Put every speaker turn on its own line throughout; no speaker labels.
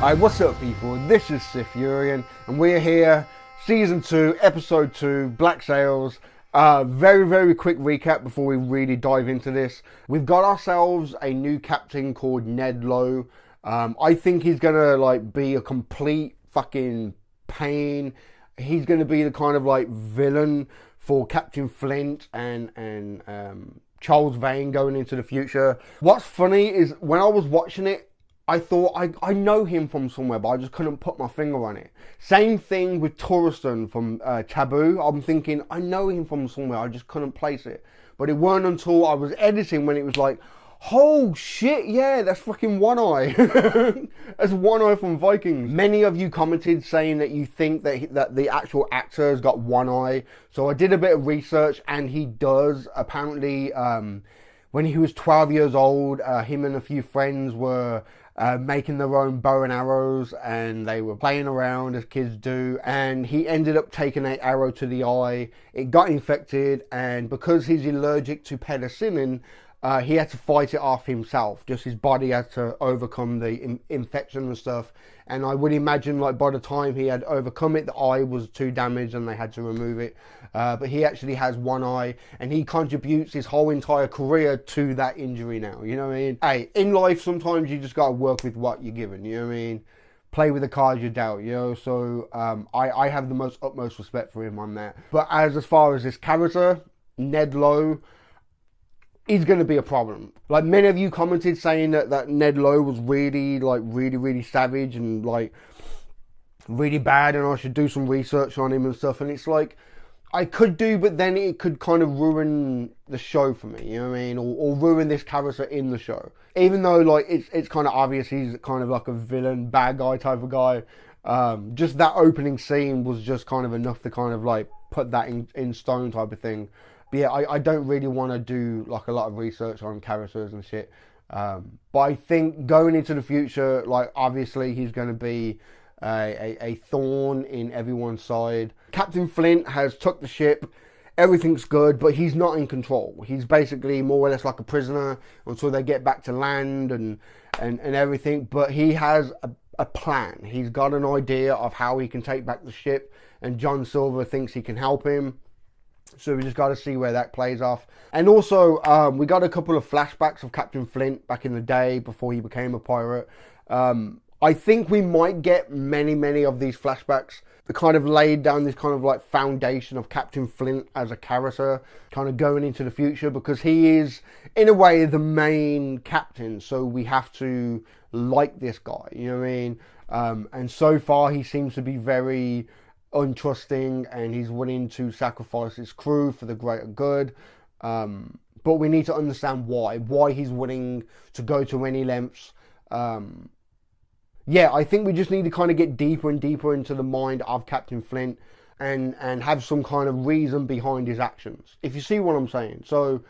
Hi, what's up people? This is SiTHFuRion and we're here, Season 2, Episode 2, Black Sails. Very quick recap before we really dive into this. We've got ourselves a new captain called Ned Lowe. I think he's gonna be a complete fucking pain. He's gonna be the kind of villain for Captain Flint and Charles Vane going into the future. What's funny is when I was watching it, I thought I know him from somewhere, but I just couldn't put my finger on it. Same thing with Torreston from Taboo. I'm thinking I know him from somewhere, I just couldn't place it. But it weren't until I was editing when it was like, oh shit, yeah, that's fucking One Eye. That's One Eye from Vikings. Many of you commented saying that you think that the actual actor has got one eye. So I did a bit of research and he does. Apparently, when he was 12 years old, him and a few friends were making their own bow and arrows, and they were playing around as kids do, and he ended up taking an arrow to the eye. It got infected, and because he's allergic to penicillin, he had to fight it off himself. Just his body had to overcome the infection and stuff. And I would imagine by the time he had overcome it, the eye was too damaged and they had to remove it. But he actually has one eye and he contributes his whole entire career to that injury now. You know what I mean? Hey, in life, sometimes you just got to work with what you're given. You know what I mean? Play with the cards you're dealt, you know? So I have the utmost respect for him on that. But as far as this character, Ned Lowe, he's going to be a problem. Many of you commented saying that Ned Lowe was really savage and really bad, and I should do some research on him and stuff. And it's I could do, but then it could kind of ruin the show for me, you know what I mean? Or ruin this character in the show. Even though it's kind of obvious he's kind of like a villain, bad guy type of guy. Just that opening scene was just kind of enough to kind of put that in stone type of thing. But yeah, I don't really want to do a lot of research on characters and shit. But I think going into the future, obviously he's going to be a thorn in everyone's side. Captain Flint has took the ship. Everything's good, but he's not in control. He's basically more or less like a prisoner until they get back to land and everything. But he has a plan. He's got an idea of how he can take back the ship, and John Silver thinks he can help him. So we just got to see where that plays off. And also, we got a couple of flashbacks of Captain Flint back in the day before he became a pirate. I think we might get many of these flashbacks that kind of laid down this kind of foundation of Captain Flint as a character, kind of going into the future, because he is, in a way, the main captain. So we have to like this guy, you know what I mean? And so far, he seems to be very untrusting, and he's willing to sacrifice his crew for the greater good, but we need to understand why he's willing to go to any lengths. Yeah, I think we just need to kind of get deeper and deeper into the mind of Captain Flint and have some kind of reason behind his actions, if you see what I'm saying. So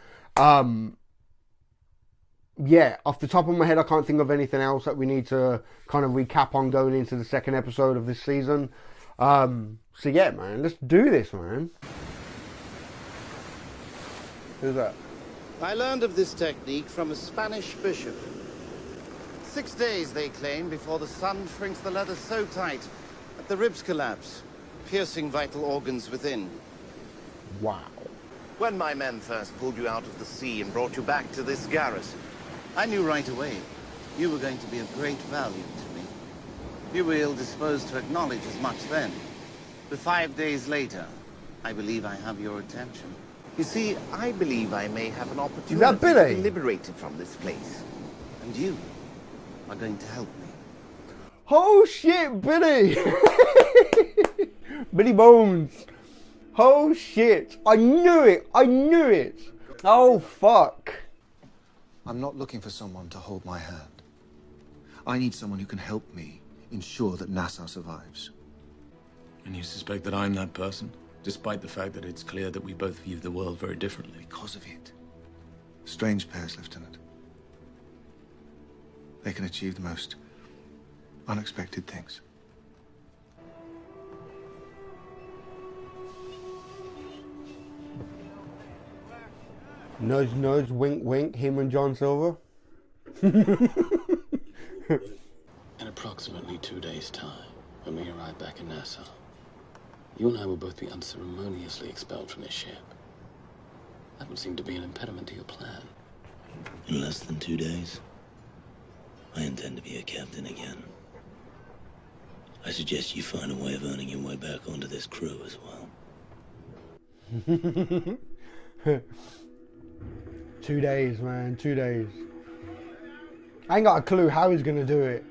yeah, off the top of my head, I can't think of anything else that we need to kind of recap on going into the second episode of this season. So yeah, man, let's do this, man. Who's that?
I learned of this technique from a Spanish bishop. 6 days, they claim, before the sun shrinks the leather so tight that the ribs collapse, piercing vital organs within.
Wow.
When my men first pulled you out of the sea and brought you back to this garrison, I knew right away you were going to be of great value to me. You were ill-disposed to acknowledge as much then. But 5 days later, I believe I have your attention. You see, I believe I may have an opportunity to be liberated from this place. And you are going to help me.
Oh shit, Billy! Billy Bones! Oh shit! I knew it! I knew it! Oh fuck!
I'm not looking for someone to hold my hand. I need someone who can help me ensure that Nassau survives.
And you suspect that I'm that person, despite the fact that it's clear that we both view the world very differently?
Because of it. Strange pairs, Lieutenant. They can achieve the most unexpected things.
Nudge, nudge, wink, wink, him and John Silver.
In a approximately 2 days' time, when we arrive back in Nassau, you and I will both be unceremoniously expelled from this ship. That would seem to be an impediment to your plan.
In less than 2 days, I intend to be a captain again. I suggest you find a way of earning your way back onto this crew as well.
2 days, man, 2 days. I ain't got a clue how he's gonna do it.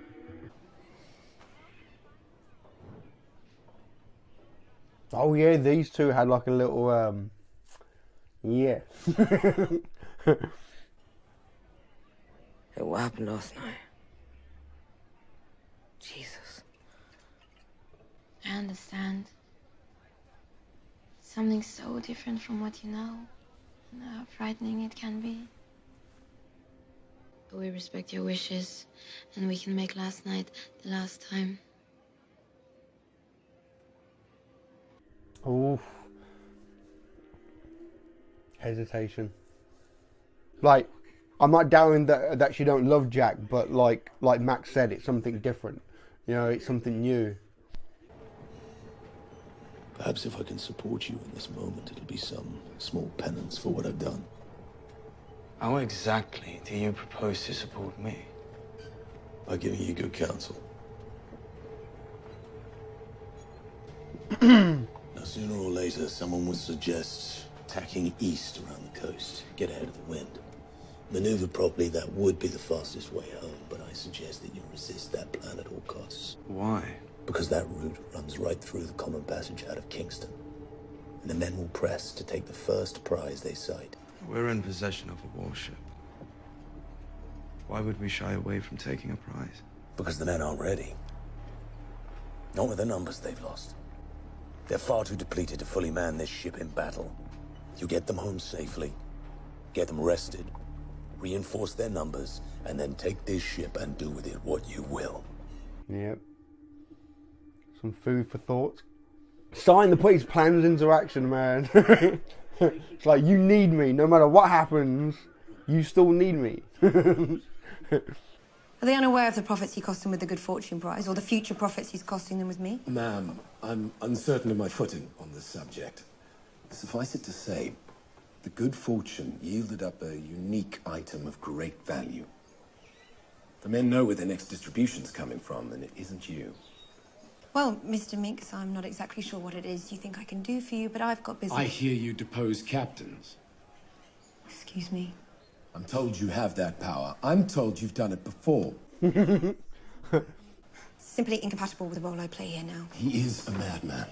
Oh yeah, these two had like a little, yeah.
Hey, what happened last night? Jesus.
I understand. Something so different from what you know. And how frightening it can be. But we respect your wishes, and we can make last night the last time.
Oof. Hesitation. Like, I'm not doubting that she don't love Jack, but like Max said, it's something different. You know, it's something new.
Perhaps if I can support you in this moment, it'll be some small penance for what I've done.
How exactly do you propose to support me?
By giving you good counsel. Now, sooner or later, someone would suggest tacking east around the coast, get ahead of the wind. Maneuver properly, that would be the fastest way home, but I suggest that you resist that plan at all costs.
Why?
Because that route runs right through the common passage out of Kingston. And the men will press to take the first prize they sight.
We're in possession of a warship. Why would we shy away from taking a prize?
Because the men aren't ready. Not with the numbers they've lost. They're far too depleted to fully man this ship in battle. You get them home safely, get them rested, reinforce their numbers, and then take this ship and do with it what you will.
Yep. Some food for thought. Starting to put his plans into action, man. It's like, you need me. No matter what happens, you still need me.
Are they unaware of the profits he cost them with the Good Fortune Prize, or the future profits he's costing them with me?
Ma'am, I'm uncertain of my footing on this subject. Suffice it to say, the Good Fortune yielded up a unique item of great value. The men know where their next distribution's coming from, and it isn't you.
Well, Mr. Minks, I'm not exactly sure what it is you think I can do for you, but I've got business.
I hear you depose captains.
Excuse me?
I'm told you have that power. I'm told you've done it before.
Simply incompatible with the role I play here now.
He is a madman.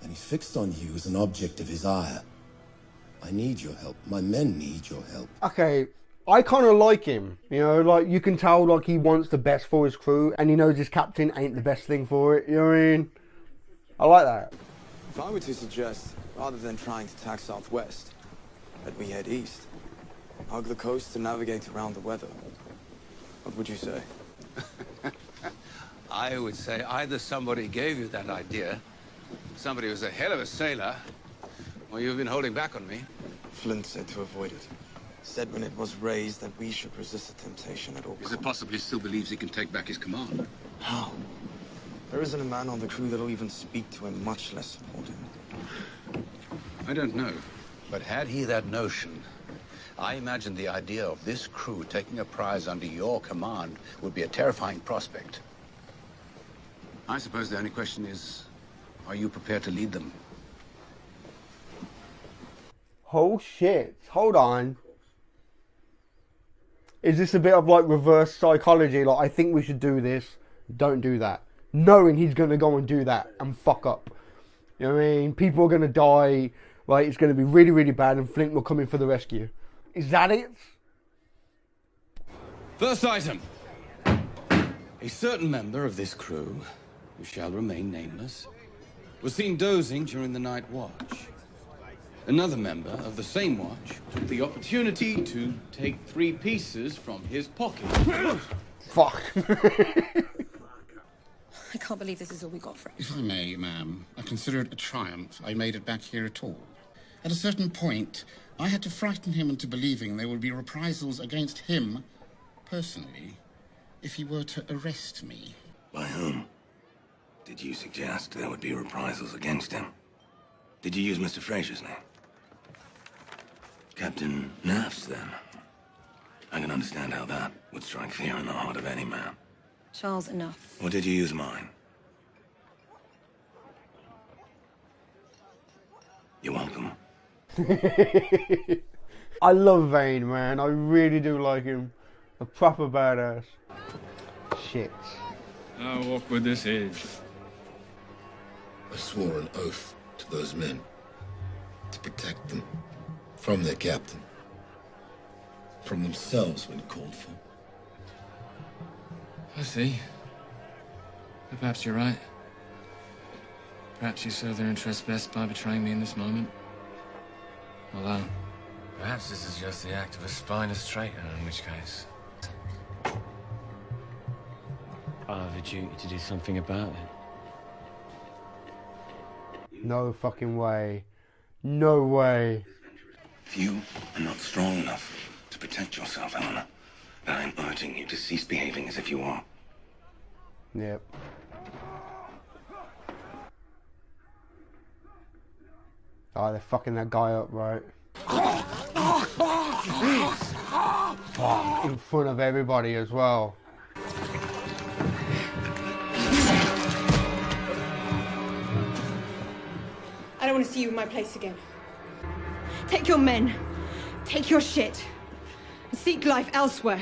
And he's fixed on you as an object of his ire. I need your help. My men need your help.
Okay, I kind of like him. You know, like, you can tell, like, he wants the best for his crew, and he knows his captain ain't the best thing for it. You know what I mean? I like that.
If I were to suggest, rather than trying to tack southwest, that we head east, hug the coast and navigate around the weather, what would you say?
I would say either somebody gave you that idea, somebody was a hell of a sailor, or you've been holding back on me.
Flint said to avoid it. Said when it was raised that we should resist the temptation at all costs.
Is it possible he still believes he can take back his command?
How? There isn't a man on the crew that'll even speak to him, much less support him.
I don't know. But had he that notion, I imagine the idea of this crew taking a prize under your command would be a terrifying prospect. I suppose the only question is, are you prepared to lead them?
Oh shit, hold on. Is this a bit of like reverse psychology? Like, I think we should do this, don't do that. Knowing he's going to go and do that and fuck up. You know what I mean? People are going to die. Like, it's going to be really, really bad, and Flint will come in for the rescue. Is that it?
First item. A certain member of this crew, who shall remain nameless, was seen dozing during the night watch. Another member of the same watch took the opportunity to take 3 pieces from his pocket.
Fuck.
I can't believe this is all we got for it.
If I may, ma'am, I consider it a triumph I made it back here at all. At a certain point, I had to frighten him into believing there would be reprisals against him, personally, if he were to arrest me.
By whom? Did you suggest there would be reprisals against him? Did you use Mr. Fraser's name? Captain Naff's, then? I can understand how that would strike fear in the heart of any man.
Charles, enough.
Or did you use mine? You're welcome.
I love Vane, man. I really do like him. A proper badass. Shit.
How awkward this is.
I swore an oath to those men to protect them from their captain, from themselves when called for.
I see. But perhaps you're right. Perhaps you serve their interests best by betraying me in this moment. Although, perhaps this is just the act of a spineless traitor, in which case I have a duty to do something about it.
No fucking way. No way.
If you are not strong enough to protect yourself, Eleanor, then I'm urging you to cease behaving as if you are.
Yep. Oh, they're fucking that guy up, right? Fuck, in front of everybody as well.
I don't want to see you in my place again. Take your men, take your shit, and seek life elsewhere.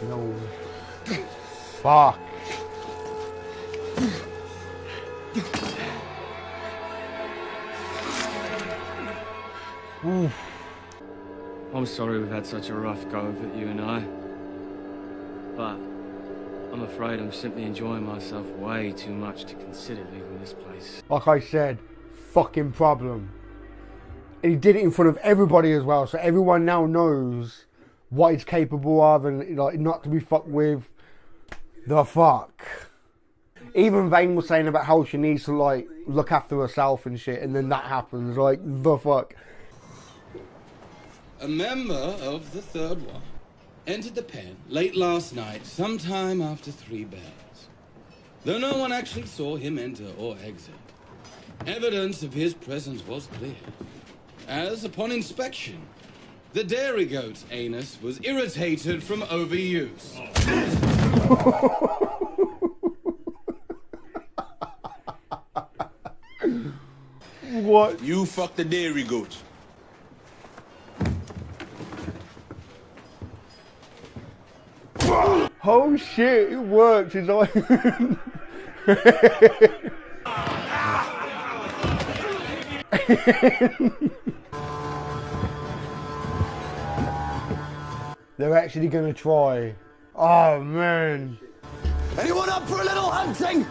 No. Fuck. Oof.
I'm sorry we've had such a rough go of it, you and I. But I'm afraid I'm simply enjoying myself way too much to consider leaving this place.
Like I said, fucking problem. And he did it in front of everybody as well, so everyone now knows what he's capable of and like not to be fucked with. The fuck. Even Vane was saying about how she needs to like look after herself and shit, and then that happens. Like, the fuck.
A member of the Third One entered the pen late last night, sometime after 3 bells. Though no one actually saw him enter or exit, evidence of his presence was clear, as upon inspection, the dairy goat's anus was irritated from overuse.
What?
You fuck the dairy goat.
Oh shit, it worked. It's like they're actually gonna try. Oh man.
Anyone up for a little hunting?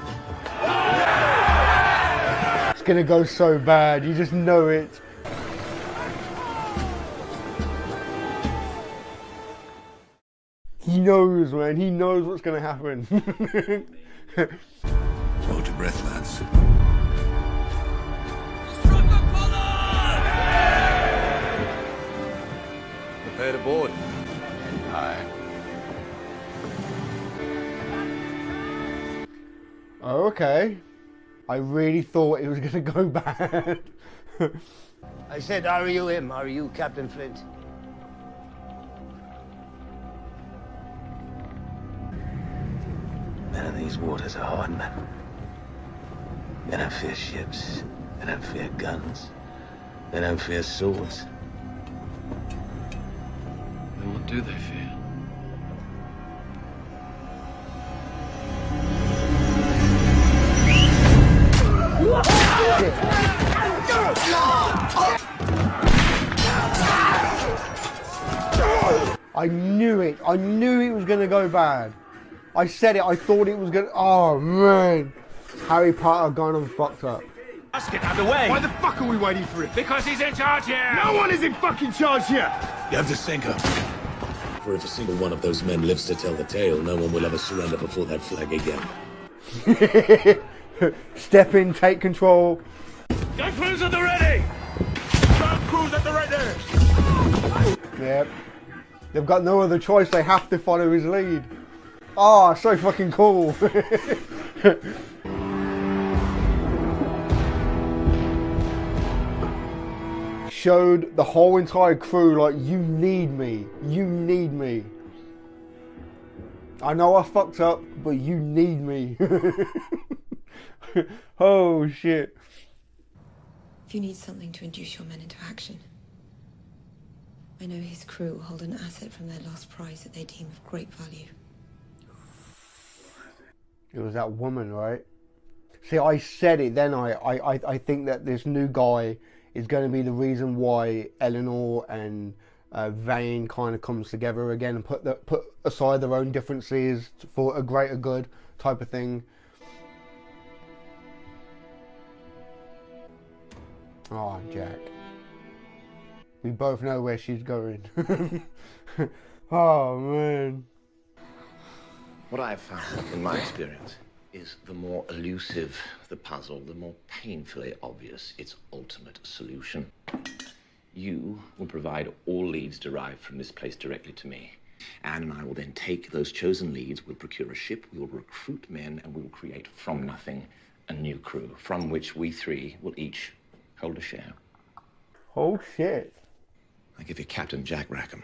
It's gonna go so bad, you just know it. He knows, man. He knows what's going to happen.
Hold your breath, lads.
Prepare to board.
Aye.
Oh, okay. I really thought it was going to go bad.
I said, are you him? Are you Captain Flint?
Men of these waters are hard men. They don't fear ships. They don't fear guns. They don't fear swords.
Then what do they fear?
I knew it. I knew it was going to go bad. I said it. I thought it was going to... Oh, man. Harry Potter gone and fucked up.
Let's get out of the way.
Why the fuck are we waiting for it?
Because he's in charge here.
No one is in fucking charge here.
You have to sink her. For if a single one of those men lives to tell the tale, no one will ever surrender before that flag again.
Step in, take control.
Gun crews at the ready! Gun crews at the ready!
Yep. They've got no other choice, they have to follow his lead. Oh, so fucking cool. Showed the whole entire crew, like, you need me. You need me. I know I fucked up, but you need me. Oh, shit.
If you need something to induce your men into action, I know his crew hold an asset from their last prize that they deem of great value.
It was that woman, right? See, I said it then. I think that this new guy is going to be the reason why Eleanor and Vane kind of comes together again and put aside their own differences for a greater good type of thing. Oh, Jack. We both know where she's going. Oh, man.
What I've found in my experience is the more elusive the puzzle, the more painfully obvious its ultimate solution. You will provide all leads derived from this place directly to me. Anne and I will then take those chosen leads, we'll procure a ship, we will recruit men, and we will create from nothing a new crew, from which we three will each hold a share.
Oh, shit.
I give you Captain Jack Rackham.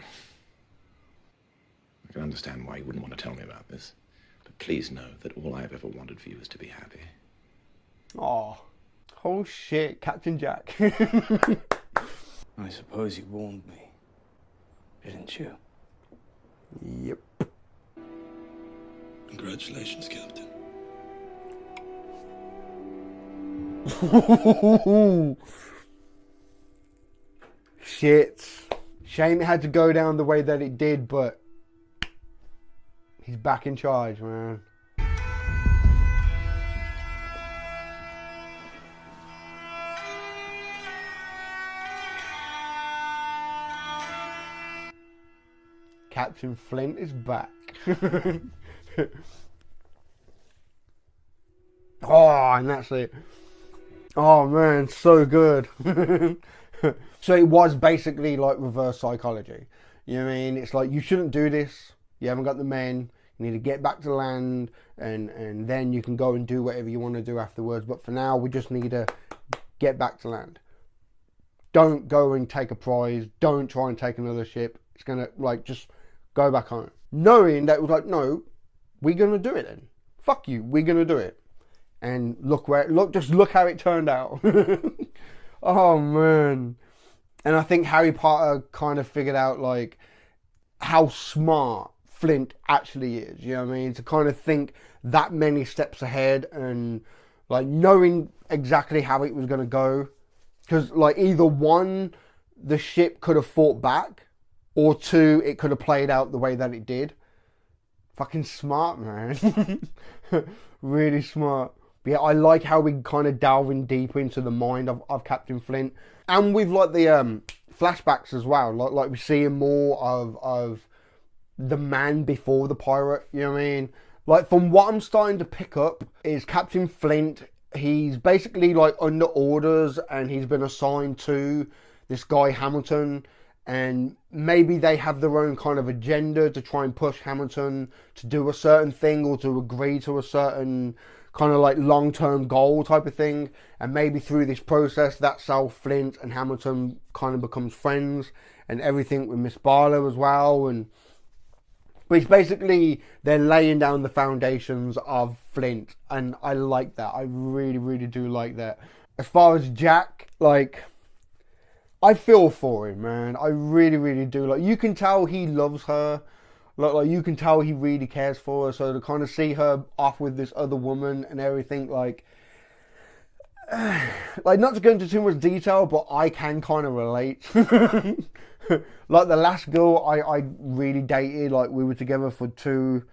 I can understand why you wouldn't want to tell me about this, but please know that all I've ever wanted for you is to be happy.
Oh shit, Captain Jack.
I suppose you warned me, didn't you?
Yep.
Congratulations, Captain.
Shit. Shame it had to go down the way that it did, but he's back in charge, man. Captain Flint is back. Oh, and that's it. Oh man, so good. So it was basically like reverse psychology. You know what I mean? It's like, you shouldn't do this. You haven't got the men. You need to get back to land, and then you can go and do whatever you want to do afterwards. But for now, we just need to get back to land. Don't go and take a prize. Don't try and take another ship. It's going to, like, just go back home. Knowing that it was like, no, we're going to do it then. Fuck you, we're going to do it. And look how it turned out. Oh, man. And I think Harry Potter kind of figured out, like, how smart Flint actually is. You know what I mean? To kind of think that many steps ahead and, like, knowing exactly how it was going to go. Because, like, either one, the ship could have fought back, or two, it could have played out the way that it did. Fucking smart, man. Really smart. But yeah, I like how we kind of delving deeper into the mind of Captain Flint. And with, like, the flashbacks as well. Like we see more of the man before the pirate, you know what I mean? Like, from what I'm starting to pick up is Captain Flint, he's basically, like, under orders, and he's been assigned to this guy Hamilton, and maybe they have their own kind of agenda to try and push Hamilton to do a certain thing, or to agree to a certain kind of like long-term goal type of thing. And maybe through this process, that's how Flint and Hamilton kind of becomes friends, and everything with Miss Barlow as well. But it's basically, they're laying down the foundations of Flint, and I like that. I really, really do like that. As far as Jack, like, I feel for him, man. I really, really do. Like, you can tell he loves her. Like you can tell he really cares for her. So to kind of see her off with this other woman and everything, like not to go into too much detail, but I can kind of relate. Like the last girl I really dated, like we were together for two,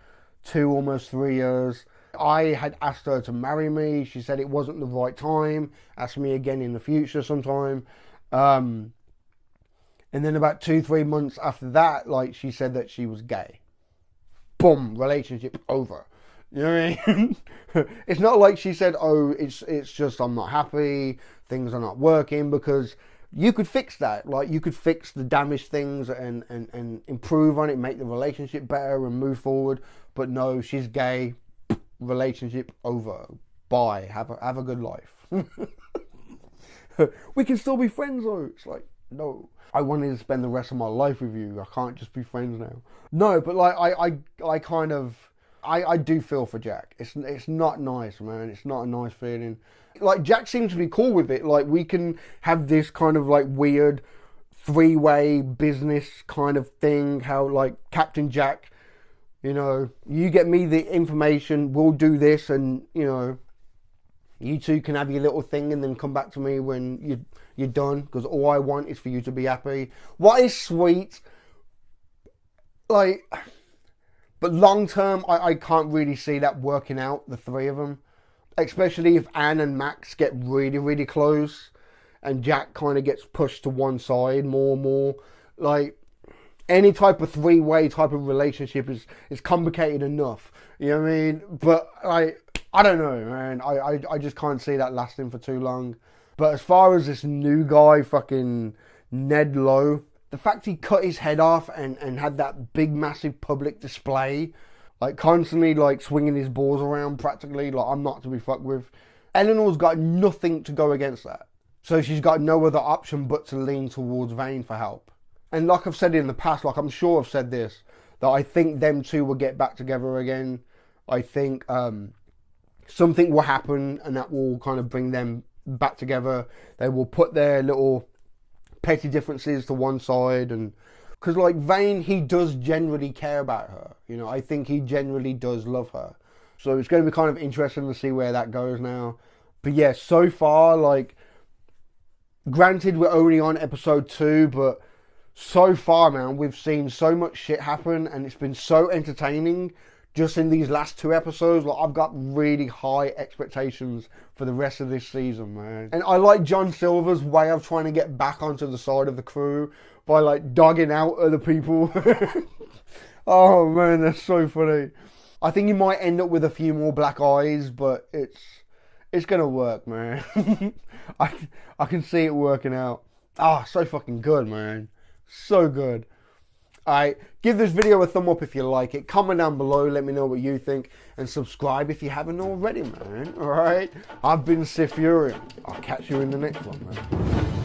almost 3 years. I had asked her to marry me. She said it wasn't the right time. Asked me again in the future sometime. And then about 2-3 months after that, like, she said that she was gay. Boom, relationship over. You know what I mean? It's not like she said, oh, it's just I'm not happy, things are not working, because you could fix that. Like, you could fix the damaged things and improve on it, make the relationship better and move forward. But no, she's gay, relationship over, bye, have a good life. We can still be friends though. It's like, no, I wanted to spend the rest of my life with you. I can't just be friends now. No, but like I kind of, I do feel for Jack. It's not nice, man. It's not a nice feeling. Like, Jack seems to be cool with it. Like, we can have this kind of like weird three-way business kind of thing. How like Captain Jack, you know, you get me the information, we'll do this, and you know, you two can have your little thing and then come back to me when you're done, because all I want is for you to be happy. What is sweet, like, but long term, I can't really see that working out, the three of them. Especially if Anne and Max get really, really close and Jack kind of gets pushed to one side more and more. Like, any type of three-way type of relationship is complicated enough. You know what I mean? But, like, I don't know, man. I just can't see that lasting for too long. But as far as this new guy, fucking Ned Lowe, the fact he cut his head off and had that big, massive public display, like constantly like swinging his balls around practically, like I'm not to be fucked with. Eleanor's got nothing to go against that. So she's got no other option but to lean towards Vane for help. And like I've said in the past, like I'm sure I've said this, that I think them two will get back together again. I think something will happen and that will kind of bring them back together. They will put their little petty differences to one side, and because like Vane, he does generally care about her. You know, I think he generally does love her. So it's going to be kind of interesting to see where that goes now. But yeah, so far, like, granted we're only on episode 2, but so far, man, we've seen so much shit happen and it's been so entertaining just in these last 2 episodes. Like, I've got really high expectations for the rest of this season, man. And I like John Silver's way of trying to get back onto the side of the crew by like dogging out other people. Oh man, that's so funny. I think you might end up with a few more black eyes, but it's gonna work, man. I can see it working out. Ah, so fucking good, man. So good. Alright, give this video a thumb up if you like it. Comment down below, let me know what you think. And subscribe if you haven't already, man. Alright? I've been SiTHFuRion. I'll catch you in the next one, man.